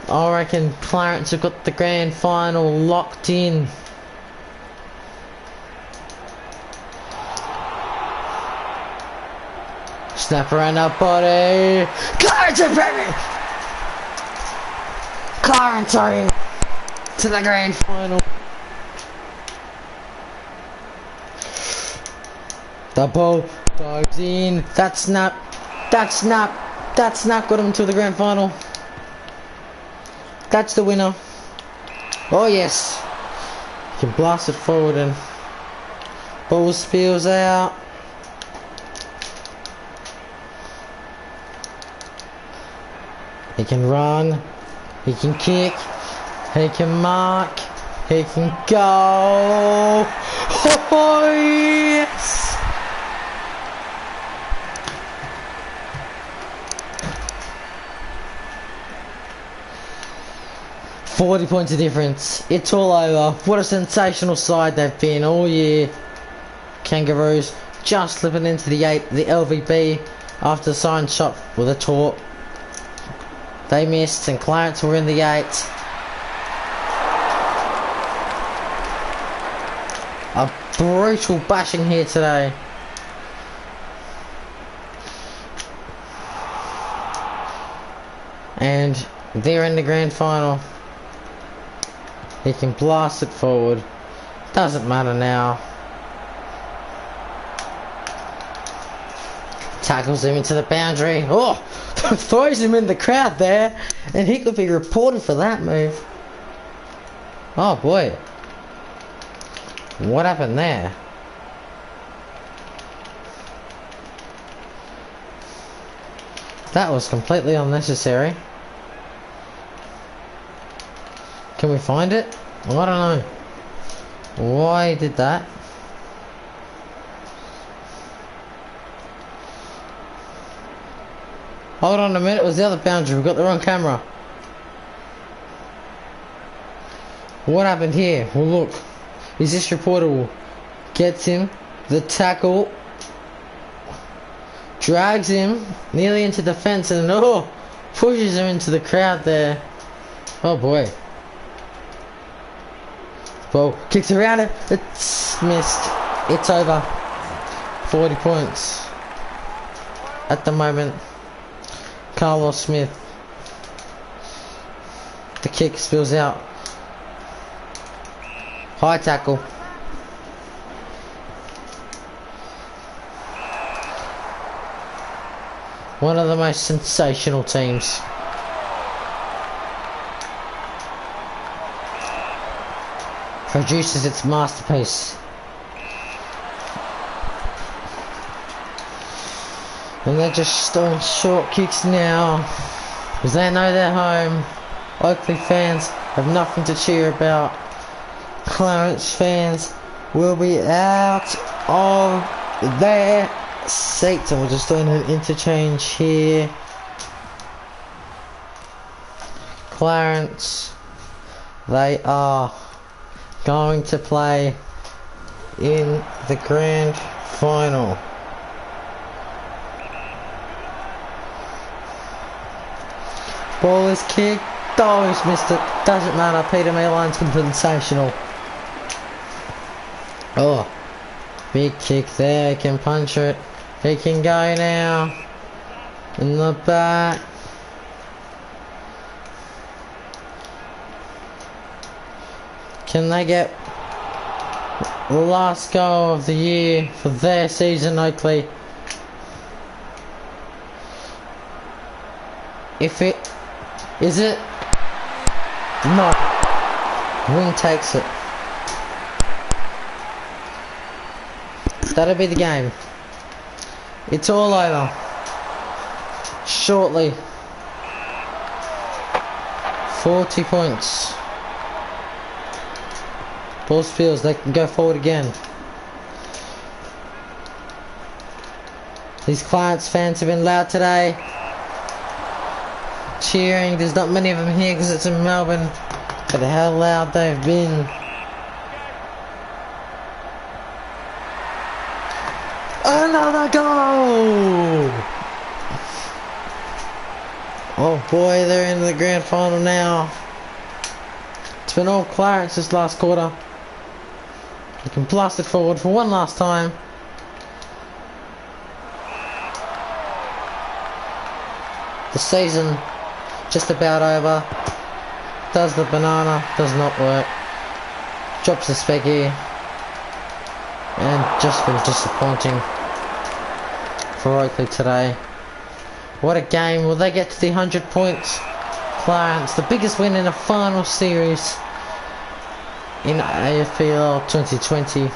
A: I reckon Clarence have got the grand final locked in. Snap around that body. Clarence and Premierships. Clarence are in to the grand final. The ball goes in. That snap got him to the grand final. That's the winner. Oh yes. You can blast it forward and ball spills out. He can run. He can kick, he can mark, he can go. Oh yes! $40 points of difference. It's all over. What a sensational side they've been all year. Kangaroos just slipping into the LVB after the siren shot with a taunt. They missed, and Clarence were in the 8. A brutal bashing here today. And they're in the grand final. He can blast it forward. Doesn't matter now. Tackles him into the boundary. Oh! Throws him in the crowd there. And he could be reported for that move. Oh boy. What happened there? That was completely unnecessary. Can we find it? I don't know. Why did that? Hold on a minute, it was the other boundary. We've got the wrong camera. What happened here? Well, look. Is this reportable? Gets him. The tackle. Drags him nearly into the fence and pushes him into the crowd there. Oh boy. Ball kicks around it. It's missed. It's over. 40 points. At the moment. Carlos Smith. The kick spills out. High tackle. One of the most sensational teams. Produces its masterpiece. And they're just throwing short kicks now. Because they know they're home. Oakleigh fans have nothing to cheer about. Clarence fans will be out of their seats. And we're just doing an interchange here. Clarence, they are going to play in the grand final. Ball is kicked. Oh, he's missed it. Doesn't matter. Peter Milan's sensational. Oh, big kick there. He can punch it. He can go now. In the back. Can they get the last goal of the year for their season, Oakleigh? If it... Is it? No. Wing takes it. That'll be the game. It's all over. Shortly. 40 points. Ball spills, they can go forward again. These Clarence fans have been loud today. Cheering, there's not many of them here because it's in Melbourne. But how loud they've been. Another goal! Oh boy, they're in the grand final now. It's been all Clarence this last quarter. They can blast it forward for one last time. The season just about over. Does the banana, does not work. Drops the specky. And just been disappointing for Oakleigh today. What a game. Will they get to the 100 points? Clarence, the biggest win in a final series in AFPLL 2020.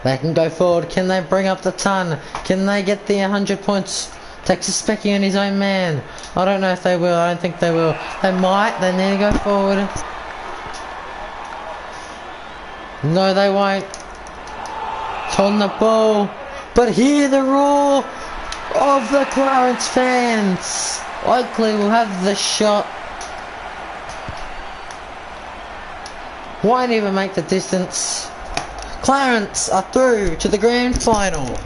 A: They can go forward. Can they bring up the ton? Can they get the 100 points? Takes a specky on his own man. I don't know if they will. I don't think they will. They might. They need to go forward. No, they won't. It's on the ball. But hear the roar of the Clarence fans. Oakleigh will have the shot. Won't even make the distance. Clarence are through to the grand final.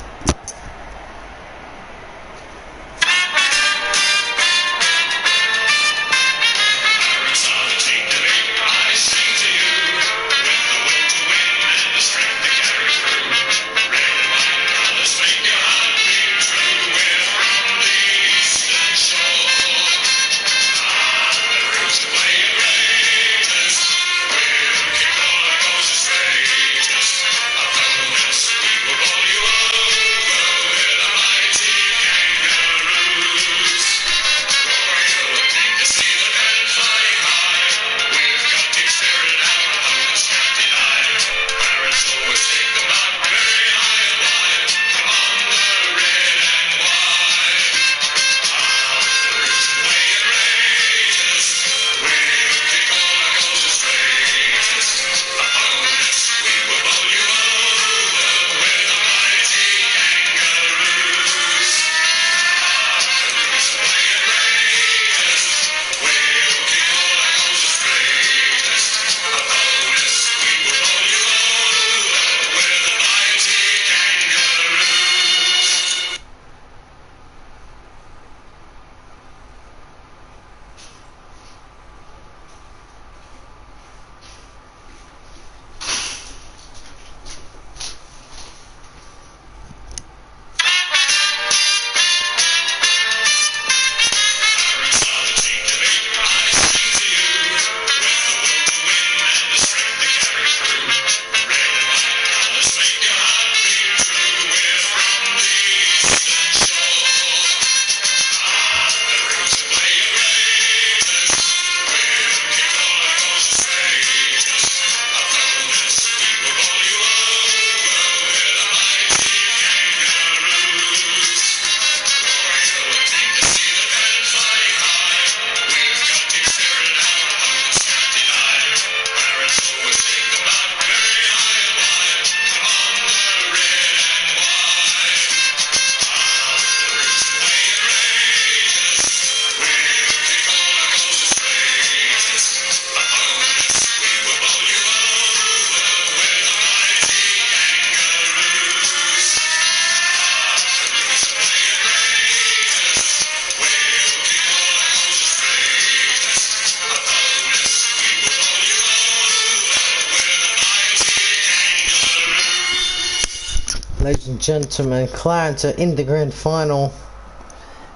A: Ladies and gentlemen, Clarence are in the grand final,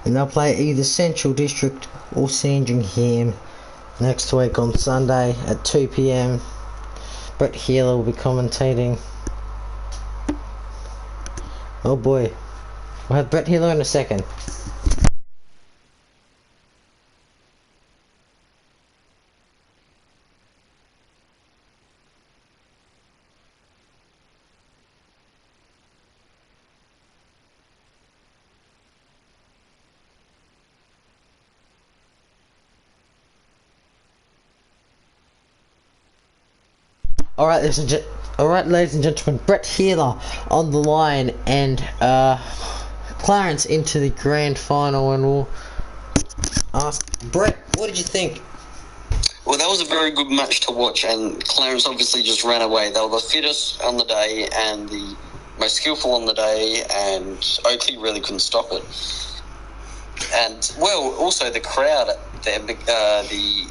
A: and they'll play either Central District or Sandringham next week on Sunday at 2 PM. Brett Healer will be commentating. Oh boy, we'll have Brett Healer in a second. Alright, ladies and gentlemen, Brett Healer on the line, and Clarence into the grand final, and we'll ask Brett, what did you think?
B: Well, that was a very good match to watch, and Clarence obviously just ran away. They were the fittest on the day and the most skillful on the day, and Oakleigh really couldn't stop it. And, well, also the crowd, the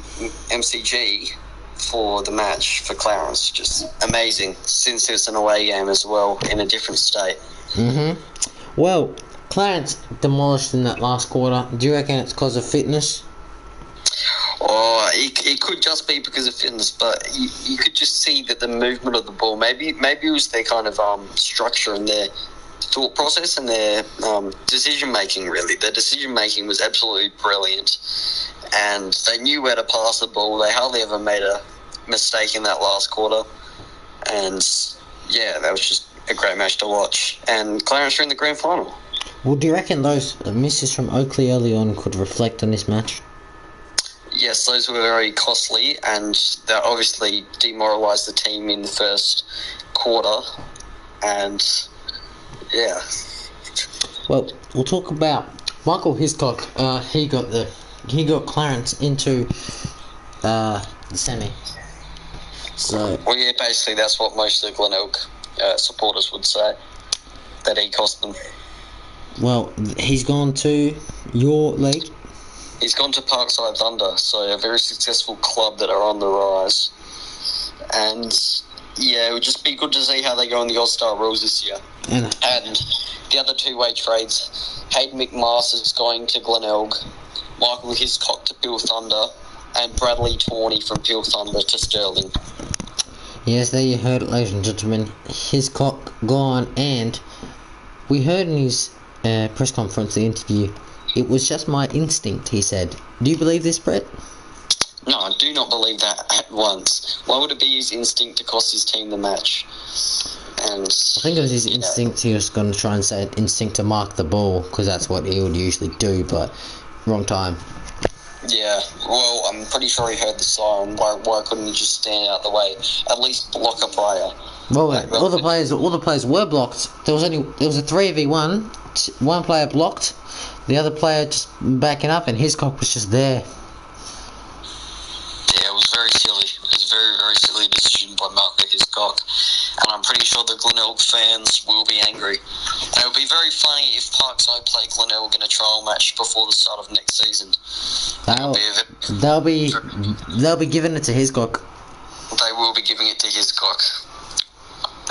B: MCG for the match for Clarence, just amazing, since it's an away game as well in a different state.
A: Well, Clarence demolished in that last quarter. Do you reckon it's because of fitness?
B: Oh, it could just be because of fitness, but you could just see that the movement of the ball, maybe it was their kind of structure and their thought process and their decision making. Really, their decision making was absolutely brilliant, and they knew where to pass the ball. They hardly ever made a mistake in that last quarter, and yeah, that was just a great match to watch. And Clarence are in the grand final.
A: Well, do you reckon those misses from Oakleigh early on could reflect on this match?
B: Yes, those were very costly, and that obviously demoralised the team in the first quarter. And yeah.
A: Well, we'll talk about Michael Hiscock. He got Clarence into the semi. So.
B: Well, yeah, basically that's what most of the Glenelg supporters would say, that he cost them.
A: Well, he's gone to your league.
B: He's gone to Parkside Thunder, so a very successful club that are on the rise. And yeah, it would just be good to see how they go in the All-Star rules this year. And the other two-way trades, Hayden McMaster's going to Glenelg, Michael Hiscock to Peel Thunder, and Bradley Tawney from Peel Thunder to Stirling.
A: Yes, there you heard it, ladies and gentlemen. Hiscock gone, and we heard in his press conference, the interview, it was just my instinct, he said. Do you believe this, Brett?
B: No, I do not believe that at once. Why would it be his instinct to cost his team the match? And
A: I think it was his instinct. He was going to try and say instinct to mark the ball, because that's what he would usually do, but wrong time.
B: Yeah, well, I'm pretty sure he heard the siren. Why couldn't he just stand out the way? At least block a player.
A: Well, all the players were blocked. There was a 3v1. One player blocked, the other player just backing up, and Hiscock was just there.
B: Yeah, it was very silly. It was a very, very silly decision by Mark Hiscock, and I'm pretty sure the Glenelg fans will be angry. And it would be very funny if Parkside play Glenelg in a trial match before the start of next season.
A: They'll be giving it to Hiscock.
B: They will be giving it to Hiscock.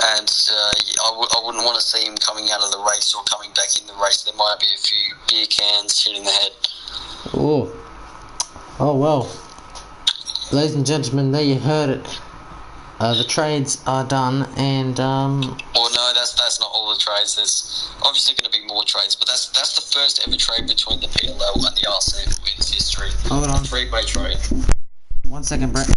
B: And I wouldn't want to see him coming out of the race or coming back in the race. There might be a few beer cans hitting the head.
A: Oh well. Ladies and gentlemen, there you heard it. The trades are done, and
B: Well, no, that's not all the trades. There's obviously going to be more trades, but that's the first ever trade between the PLL and the SANFL in its history.
A: Hold on.
B: A three-way trade.
A: 1 second, Brett.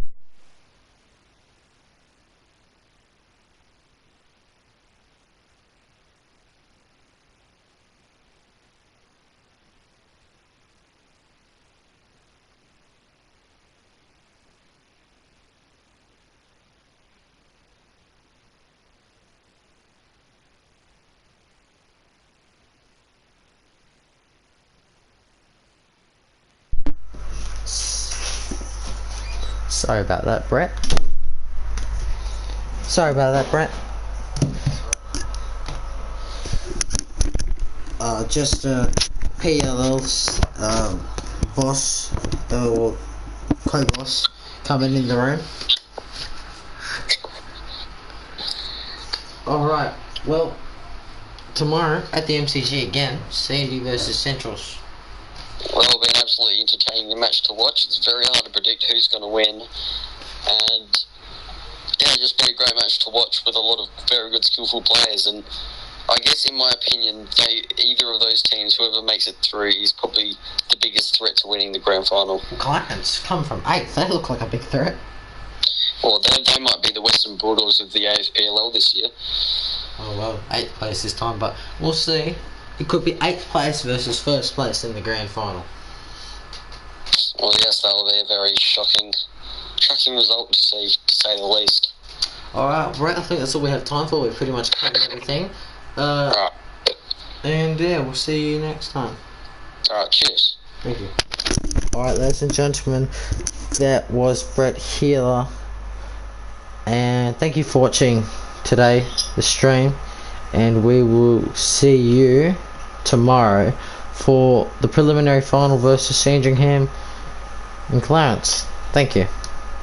A: Sorry about that, Brett. Just PLL's boss or co-boss coming in the room. Alright, well, tomorrow at the MCG again, Sandy versus Centrals.
B: Well, it'll be an absolutely entertaining match to watch. It's very hard to predict who's going to win. And, yeah, just be a great match to watch with a lot of very good, skillful players. And I guess, in my opinion, either of those teams, whoever makes it through, is probably the biggest threat to winning the grand final.
A: Clarence come from 8th. They look like a big threat.
B: Well, they might be the Western Bulldogs of the AFPLL this year.
A: Oh, well, 8th place this time, but we'll see. It could be 8th place versus 1st place in the grand final.
B: Well, yes, that will be a very shocking result to see, to say the least.
A: Alright, Brett, I think that's all we have time for. We've pretty much covered everything.
B: Alright.
A: And yeah, we'll see you next time.
B: Alright, cheers.
A: Thank you. Alright, ladies and gentlemen, that was Brett Healer. And thank you for watching today, the stream. And we will see you tomorrow for the preliminary final versus Sandringham and Clarence. Thank you.